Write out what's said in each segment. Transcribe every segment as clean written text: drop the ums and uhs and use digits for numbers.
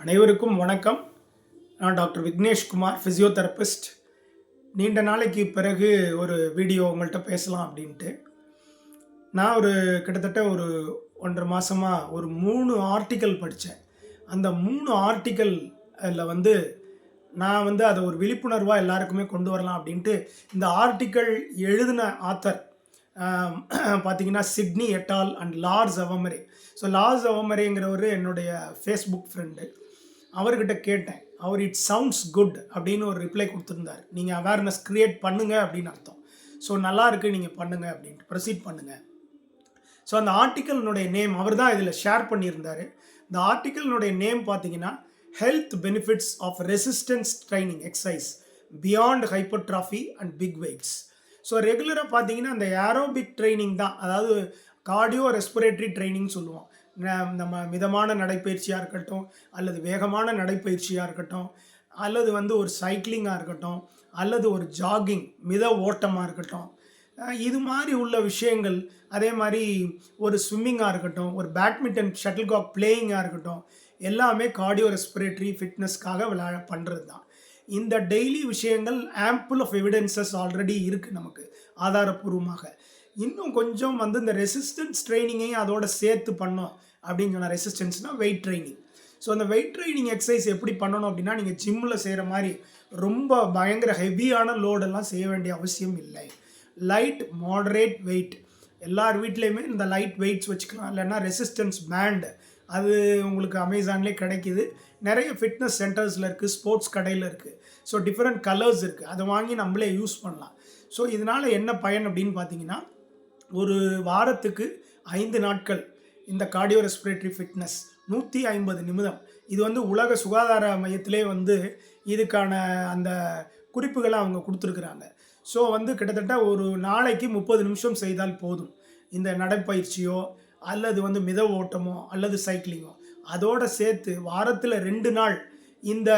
அனைவருக்கும் வணக்கம். நான் டாக்டர் விக்னேஷ்குமார், ஃபிசியோதெரபிஸ்ட். நீண்ட நாளைக்கு பிறகு ஒரு வீடியோ உங்கள்கிட்ட பேசலாம் அப்படின்ட்டு. நான் கிட்டத்தட்ட ஒரு 1.5 மாதமாக ஒரு 3 ஆர்டிக்கல் படித்தேன். அந்த 3 ஆர்டிக்கல்ல நான் அதை ஒரு விழிப்புணர்வாக எல்லாருக்குமே கொண்டு வரலாம் அப்படின்ட்டு இந்த ஆர்டிக்கல் எழுதின ஆத்தர் பார்த்தீங்கன்னா சிட்னி எட்டால் அண்ட் லார்ஸ் அவமரே. ஸோ லார்ஸ் அவமரேங்கிறவர் என்னுடைய ஃபேஸ்புக் ஃப்ரெண்டு. அவர்கிட்ட கேட்டேன். அவர் இட் சவுண்ட்ஸ் குட் அப்படின்னு ஒரு ரிப்ளை கொடுத்துருந்தார். நீங்கள் அவேர்னஸ் க்ரியேட் பண்ணுங்கள் அப்படின்னு அர்த்தம். ஸோ நல்லா இருக்குது, நீங்கள் பண்ணுங்கள் அப்படின்ட்டு ப்ரொசீட் பண்ணுங்கள். ஸோ அந்த ஆர்டிக்கலினுடைய நேம் அவர் தான் இதில் ஷேர் பண்ணியிருந்தார். இந்த ஆர்டிக்கலினுடைய நேம் பார்த்தீங்கன்னா health benefits of resistance training exercise beyond hypertrophy and big weights. So ரெகுலராக பார்த்தீங்கன்னா அந்த ஏரோபிக் ட்ரைனிங் தான், அதாவது கார்டியோ ரெஸ்பிரேட்டரி ட்ரைனிங் சொல்லுவோம். நம்ம மிதமான நடைப்பயிற்சியாக இருக்கட்டும், அல்லது வேகமான நடைப்பயிற்சியாக இருக்கட்டும், அல்லது ஒரு சைக்கிளிங்காக இருக்கட்டும், அல்லது ஒரு ஜாகிங் மித ஓட்டமாக இருக்கட்டும், இது மாதிரி உள்ள விஷயங்கள். அதே மாதிரி ஒரு ஸ்விம்மிங்காக இருக்கட்டும், ஒரு பேட்மிண்டன் ஷட்டில்காக் பிளேயிங்காக இருக்கட்டும், எல்லாமே கார்டியோ ரெஸ்பிரேட்டரி ஃபிட்னஸ்க்காக பண்ணுறது தான். இந்த டெய்லி விஷயங்கள் ஆம்பிள் ஆஃப் எவிடன்சஸ் ஆல்ரெடி இருக்குது நமக்கு ஆதாரப்பூர்வமாக. இன்னும் கொஞ்சம் இந்த ரெசிஸ்டன்ஸ் ட்ரைனிங்கையும் அதோட சேர்த்து பண்ணோம் அப்படின்னு சொன்னால், ரெசிஸ்டன்ஸ்னால் வெயிட் ட்ரைனிங். ஸோ அந்த வெயிட் ட்ரைனிங் எக்ஸசைஸ் எப்படி பண்ணணும் அப்படின்னா, நீங்கள் ஜிம்மில் செய்கிற மாதிரி ரொம்ப பயங்கர ஹெவியான லோடெல்லாம் செய்ய வேண்டிய அவசியம் இல்லை. லைட் மாடரேட் வெயிட், எல்லார் வீட்லேயுமே இந்த லைட் வெயிட்ஸ் வச்சுக்கலாம். இல்லைன்னா ரெசிஸ்டன்ஸ் பேண்டு, அது உங்களுக்கு அமேசான்லேயே கிடைக்கிது. நிறைய ஃபிட்னஸ் சென்டர்ஸில் இருக்குது, ஸ்போர்ட்ஸ் கடையில் இருக்குது. ஸோ டிஃப்ரெண்ட் கலர்ஸ் இருக்குது, அதை வாங்கி நம்மளே யூஸ் பண்ணலாம். ஸோ இதனால் என்ன பயன் அப்படின்னு பார்த்தீங்கன்னா, ஒரு வாரத்துக்கு 5 நாட்கள் இந்த கார்டியோ ரெஸ்பிரேட்டரி ஃபிட்னஸ் 150 நிமிடம். இது உலக சுகாதார மையத்திலே இதுக்கான அந்த குறிப்புகளை அவங்க கொடுத்துருக்குறாங்க. ஸோ கிட்டத்தட்ட ஒரு நாளைக்கு 30 நிமிஷம் செய்தால் போதும். இந்த நடைப்பயிற்சியோ அல்லது மித ஓட்டமோ அல்லது சைக்கிளிங்கோ அதோடு சேர்த்து வாரத்தில் 2 நாள் இந்த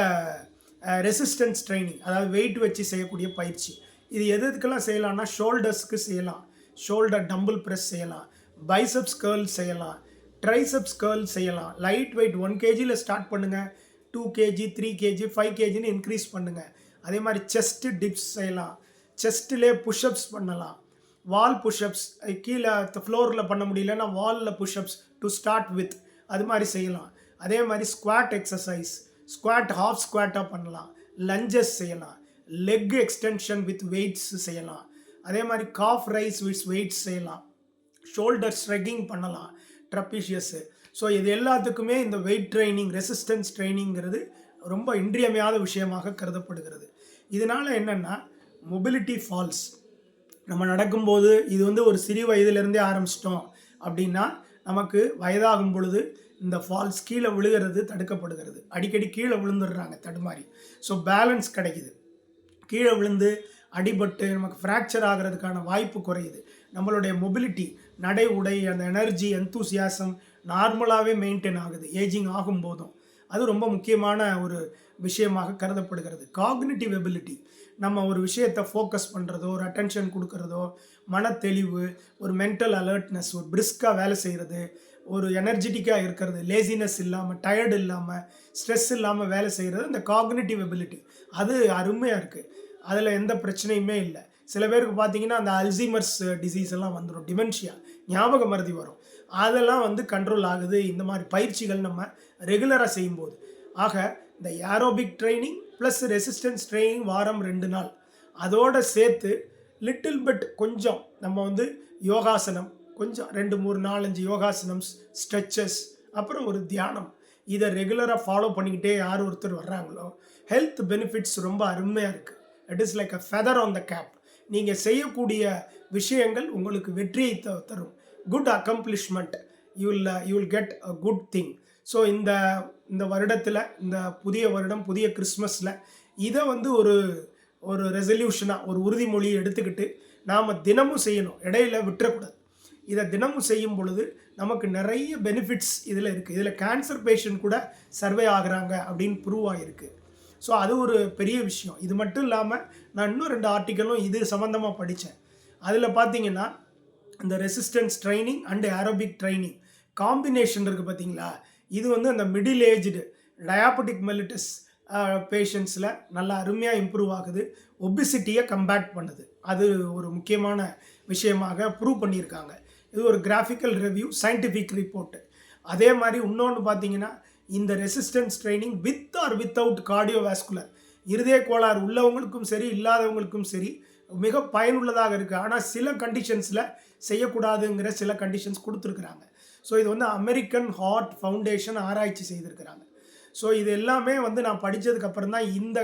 ரெசிஸ்டன்ஸ் ட்ரைனிங், அதாவது வெயிட் வச்சு செய்யக்கூடிய பயிற்சி. இது எதுக்கெல்லாம் செய்யலாம்னா, ஷோல்டர்ஸ்க்கு செய்யலாம், ஷோல்டர் டம்பிள் ப்ரெஸ் செய்யலாம், பைசப்ஸ் கேர்ள் செய்யலாம், ட்ரைசப்ஸ் கேர்ள் செய்யலாம். லைட் வெயிட் 1 kgயில் ஸ்டார்ட் பண்ணுங்கள், 2 kg 3 kg 5 kgன்னு இன்க்ரீஸ் பண்ணுங்கள். அதே மாதிரி செஸ்ட்டு டிப்ஸ் செய்யலாம், செஸ்ட்டிலே புஷ்அப்ஸ் பண்ணலாம், வால் புஷ்அப்ஸ் கீழே ஃப்ளோரில் பண்ண முடியலன்னா வாலில் புஷ்அப்ஸ் டு ஸ்டார்ட் வித், அது மாதிரி செய்யலாம். அதே மாதிரி ஸ்குவாட் எக்ஸசைஸ், ஸ்குவாட் ஹாஃப் ஸ்குவாட்டாக பண்ணலாம், லஞ்சஸ் செய்யலாம், லெக் எக்ஸ்டென்ஷன் வித் வெயிட்ஸ் செய்யலாம். அதே மாதிரி காஃப் ரைஸ் வித் வெயிட்ஸ் செய்யலாம், ஷோல்டர் ஸ்ட்ரெக்கிங் பண்ணலாம், ட்ரப்பீஷியஸு. ஸோ இது எல்லாத்துக்குமே இந்த வெயிட் ட்ரைனிங், ரெசிஸ்டன்ஸ் ட்ரைனிங்கிறது ரொம்ப இன்றியமையாத விஷயமாக கருதப்படுகிறது. இதனால் என்னென்னா, மொபிலிட்டி ஃபால்ஸ், நம்ம நடக்கும்போது இது ஒரு சிறு வயதிலிருந்தே ஆரம்பிச்சிட்டோம் அப்படின்னா, நமக்கு வயதாகும் பொழுது இந்த ஃபால்ஸ் கீழே விழுகிறது தடுக்கப்படுகிறது. அடிக்கடி கீழே விழுந்துடுறாங்க தடுமாறி. ஸோ பேலன்ஸ் கிடைக்குது. கீழே விழுந்து அடிபட்டு நமக்கு ஃப்ராக்சர் ஆகிறதுக்கான வாய்ப்பு குறையுது. நம்மளுடைய மொபிலிட்டி, நடை உடை, அந்த எனர்ஜி, எந்தூசியாசம் நார்மலாகவே மெயின்டைன் ஆகுது ஏஜிங் ஆகும்போதும். அது ரொம்ப முக்கியமான ஒரு விஷயமாக கருதப்படுகிறது. காக்னிட்டிவ் எபிலிட்டி, நம்ம ஒரு விஷயத்தை ஃபோக்கஸ் பண்ணுறதோ, ஒரு அட்டென்ஷன் கொடுக்கறதோ, மனத்தெளிவு, ஒரு மென்டல் அலர்ட்னஸ், ஒரு பிரிஸ்காக வேலை செய்கிறது, ஒரு எனர்ஜெட்டிக்காக இருக்கிறது, லேசினஸ் இல்லாமல், டயர்டு இல்லாமல், ஸ்ட்ரெஸ் இல்லாமல் வேலை செய்கிறது, இந்த காக்னிட்டிவ் எபிலிட்டி அது அருமையாக இருக்குது. அதில் எந்த பிரச்சனையுமே இல்லை. சில பேருக்கு பார்த்தீங்கன்னா அந்த அல்சீமர்ஸ் டிசீஸ் எல்லாம் வந்துடும், டிமென்ஷியா, ஞாபக மறதி வரும். அதெல்லாம் கண்ட்ரோல் ஆகுது இந்த மாதிரி பயிற்சிகள் நம்ம ரெகுலராக செய்யும்போது. ஆக இந்த aerobic training plus resistance training வாரம் 2 நாள், அதோடு சேர்த்து லிட்டில் பிட் கொஞ்சம் நம்ம யோகாசனம், கொஞ்சம் 2 3 4 5 யோகாசனம்ஸ், ஸ்ட்ரெச்சஸ், அப்புறம் ஒரு தியானம், இதை ரெகுலராக ஃபாலோ பண்ணிக்கிட்டே யார் ஒருத்தர் வர்றாங்களோ ஹெல்த் பெனிஃபிட்ஸ் ரொம்ப அருமையாக இருக்குது. It is like a feather on the cap. நீங்கள் செய்யக்கூடிய விஷயங்கள் உங்களுக்கு வெற்றியை தரும். Good accomplishment, you will get a good thing. So இந்த வருடத்தில், இந்த புதிய வருடம், புதிய கிறிஸ்மஸில் இதை ஒரு ரெசல்யூஷனாக, ஒரு உறுதிமொழியை எடுத்துக்கிட்டு நாம் தினமும் செய்யணும், இடையில விட்டுறக்கூடாது. இதை தினமும் செய்யும் பொழுது நமக்கு நிறைய பெனிஃபிட்ஸ் இதில் இருக்குது. இதில் கேன்சர் பேஷண்ட் கூட சர்வே ஆகுறாங்க அப்படின்னு ப்ரூவ் ஆகிருக்கு. ஸோ அது ஒரு பெரிய விஷயம். இது மட்டும் இல்லாமல் நான் இன்னும் 2 ஆர்டிக்கலும் இது சம்மந்தமாக படித்தேன். அதில் பார்த்தீங்கன்னா இந்த resistance training and aerobic training combination இருக்குது பார்த்தீங்களா, இது அந்த மிடில் ஏஜ்டு டயாபெட்டிக் மெலிட்டஸ் பேஷண்ட்ஸில் நல்லா அருமையாக இம்ப்ரூவ் ஆகுது. ஒபிசிட்டியை கம்பேட் பண்ணுது. அது ஒரு முக்கியமான விஷயமாக ப்ரூவ் பண்ணியிருக்காங்க. இது ஒரு கிராஃபிக்கல் ரிவ்யூ, சயின்டிஃபிக் ரிப்போர்ட்டு. அதே மாதிரி இன்னொன்று பார்த்தீங்கன்னா, இந்த resistance training with or without cardiovascular இருதய கோளாறு உள்ளவங்களுக்கும் சரி இல்லாதவங்களுக்கும் சரி மிக பயனுள்ளதாக இருக்குது. ஆனால் சில கண்டிஷன்ஸில் செய்யக்கூடாதுங்கிற சில கண்டிஷன்ஸ் கொடுத்துருக்குறாங்க. ஸோ இது வந்து அமெரிக்கன் ஹார்ட் ஃபவுண்டேஷன் ஆராய்ச்சி செய்திருக்கிறாங்க. ஸோ இது எல்லாமே வந்து நான் படித்ததுக்கப்புறம் தான் இந்த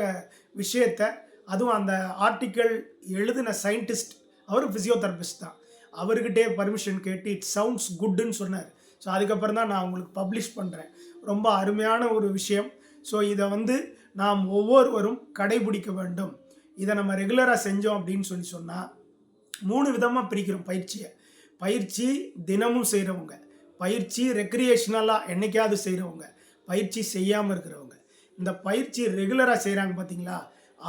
விஷயத்தை, அதுவும் அந்த ஆர்டிக்கல் எழுதின சயின்டிஸ்ட் அவர் ஃபிசியோதெரபிஸ்ட் தான், அவர்கிட்டே பர்மிஷன் கேட்டு இட் சவுண்ட்ஸ் குட்டுன்னு சொன்னார். ஸோ அதுக்கப்புறம் தான் நான் உங்களுக்கு பப்ளிஷ் பண்ணுறேன். ரொம்ப அருமையான ஒரு விஷயம். ஸோ இதை வந்து நாம் ஒவ்வொருவரும் கடைபிடிக்க வேண்டும். இதை நம்ம ரெகுலராக செஞ்சோம் அப்படின்னு சொன்னால் 3 விதமாக பிரிக்கிறோம் பயிற்சியை. பயிற்சி தினமும் செய்கிறவங்க, பயிற்சி ரெக்ரியேஷனலாக என்னைக்காவது செய்கிறவங்க, பயிற்சி செய்யாமல் இருக்கிறவங்க. இந்த பயிற்சி ரெகுலராக செய்கிறாங்க பார்த்தீங்களா,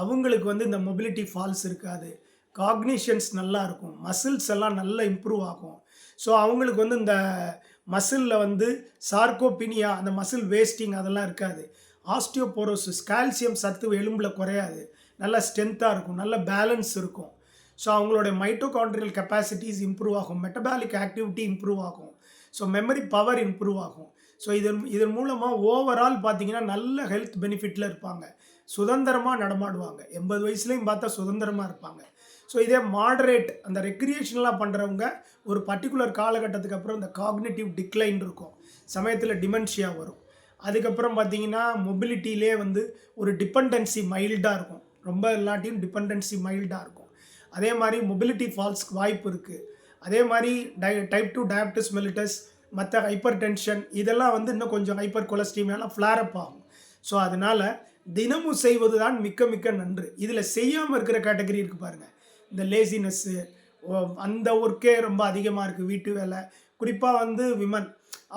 அவங்களுக்கு வந்து இந்த மொபிலிட்டி ஃபால்ஸ் இருக்காது, காக்னிஷன்ஸ் நல்லா இருக்கும், மசில்ஸ் எல்லாம் நல்லா இம்ப்ரூவ் ஆகும். ஸோ அவங்களுக்கு வந்து இந்த மசிலில் வந்து சார்கோபினியா, அந்த மசில் வேஸ்டிங் அதெல்லாம் இருக்காது. ஆஸ்டியோபோரோசிஸ், கால்சியம் சத்து எலும்பில் குறையாது, நல்லா ஸ்ட்ரென்த்தாக இருக்கும், நல்ல பேலன்ஸ் இருக்கும். ஸோ அவங்களோட மைட்டோகாண்ட்ரியல் கெப்பாசிட்டிஸ் இம்ப்ரூவ் ஆகும், மெட்டபாலிக் ஆக்டிவிட்டி இம்ப்ரூவ் ஆகும், ஸோ மெமரி பவர் இம்ப்ரூவ் ஆகும். ஸோ இதன் மூலமாக ஓவரால் பார்த்தீங்கன்னா நல்ல ஹெல்த் பெனிஃபிட்டில் இருப்பாங்க, சுதந்திரமாக நடமாடுவாங்க, 80 வயசுலேயும் பார்த்தா சுதந்திரமாக இருப்பாங்க. ஸோ இதே மாடரேட் அந்த ரெக்ரியேஷனலாக பண்ணுறவங்க ஒரு பர்டிகுலர் காலகட்டத்துக்கு அப்புறம் இந்த காக்னிட்டிவ் டிக்ளைன் இருக்கும், சமயத்தில் டிமென்ஷியா வரும். அதுக்கப்புறம் பார்த்தீங்கன்னா மொபிலிட்டியிலே வந்து ஒரு டிபெண்டன்சி மைல்டாக இருக்கும், ரொம்ப இல்லாட்டியும் டிபெண்டன்சி மைல்டாக இருக்கும். அதே மாதிரி மொபிலிட்டி ஃபால்ஸ்க்கு வாய்ப்பு இருக்குது. அதே மாதிரி டைப் 2 டயாபெட்டிஸ் மெலிட்டஸ், மற்ற ஹைப்பர் டென்ஷன் இதெல்லாம் வந்து இன்னும் கொஞ்சம் ஹைப்பர் கொலஸ்ட்ரீமியாலாம் ஃப்ளாரப் ஆகும். ஸோ அதனால் தினமும் செய்வது தான் மிக்க மிக்க நன்று. இதில் செய்யாமல் இருக்கிற கேட்டகரி இருக்குது பாருங்கள், இந்த லேசினஸ்ஸு, அந்த ஒர்க்கே ரொம்ப அதிகமாக இருக்குது, வீட்டு வேலை, குறிப்பாக வந்து விமன்,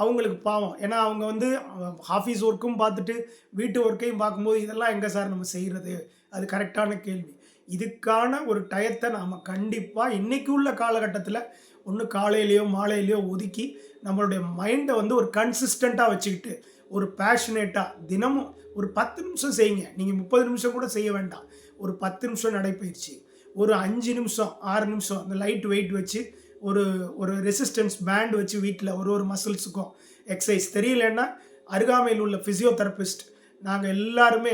அவங்களுக்கு பாவம். ஏன்னா அவங்க வந்து ஆஃபீஸ் ஒர்க்கும் பார்த்துட்டு வீட்டு ஒர்க்கையும் பார்க்கும்போது இதெல்லாம் எங்கே சார் நம்ம செய்கிறது, அது கரெக்டான கேள்வி. இதுக்கான ஒரு டயத்தை நாம் கண்டிப்பாக இன்றைக்கி உள்ள காலகட்டத்தில் ஒன்று காலையிலையோ மாலையிலையோ ஒதுக்கி நம்மளுடைய மைண்டை வந்து ஒரு கன்சிஸ்டண்ட்டாக வச்சுக்கிட்டு ஒரு பேஷனேட்டாக தினமும் ஒரு 10 நிமிஷம் செய்யுங்க. நீங்கள் 30 நிமிஷம் கூட செய்ய வேண்டாம். ஒரு 10 நிமிஷம் நடைப்பயிற்சி, ஒரு 5 நிமிஷம் 6 நிமிஷம் அந்த லைட் வெயிட் வச்சு ஒரு ரெசிஸ்டன்ஸ் பேண்ட் வச்சு வீட்டில் ஒரு மசில்ஸுக்கும் எக்ஸசைஸ். தெரியலன்னா அருகாமையில் உள்ள ஃபிசியோதெரபிஸ்ட், நாங்கள் எல்லாருமே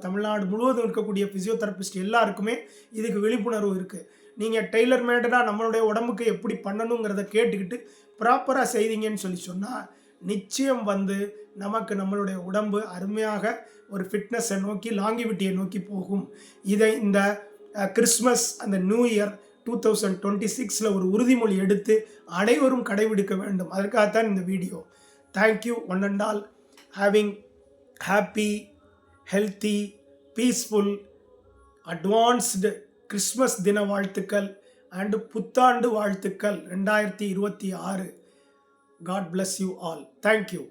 தமிழ்நாடு முழுவதும் இருக்கக்கூடிய ஃபிசியோதெரபிஸ்ட் எல்லாருக்குமே இதுக்கு விழிப்புணர்வு இருக்குது. நீங்கள் டெய்லர் மேடடாக நம்மளுடைய உடம்புக்கு எப்படி பண்ணணுங்கிறத கேட்டுக்கிட்டு ப்ராப்பராக செய்தீங்கன்னு சொன்னால் நிச்சயம் வந்து நமக்கு நம்மளுடைய உடம்பு அருமையாக ஒரு ஃபிட்னஸை நோக்கி, லாங்கிவிட்டியை நோக்கி போகும். இதை இந்த கிறிஸ்மஸ் அந்த நியூ இயர் 2026 ஒரு உறுதிமொழி எடுத்து அனைவரும் கடைபிடிக்க வேண்டும். அதற்காகத்தான் இந்த video. Thank you one and all. Having happy, healthy, peaceful, advanced Christmas தின வாழ்த்துக்கள் அண்டு புத்தாண்டு வாழ்த்துக்கள் 2026. God bless you all. Thank you.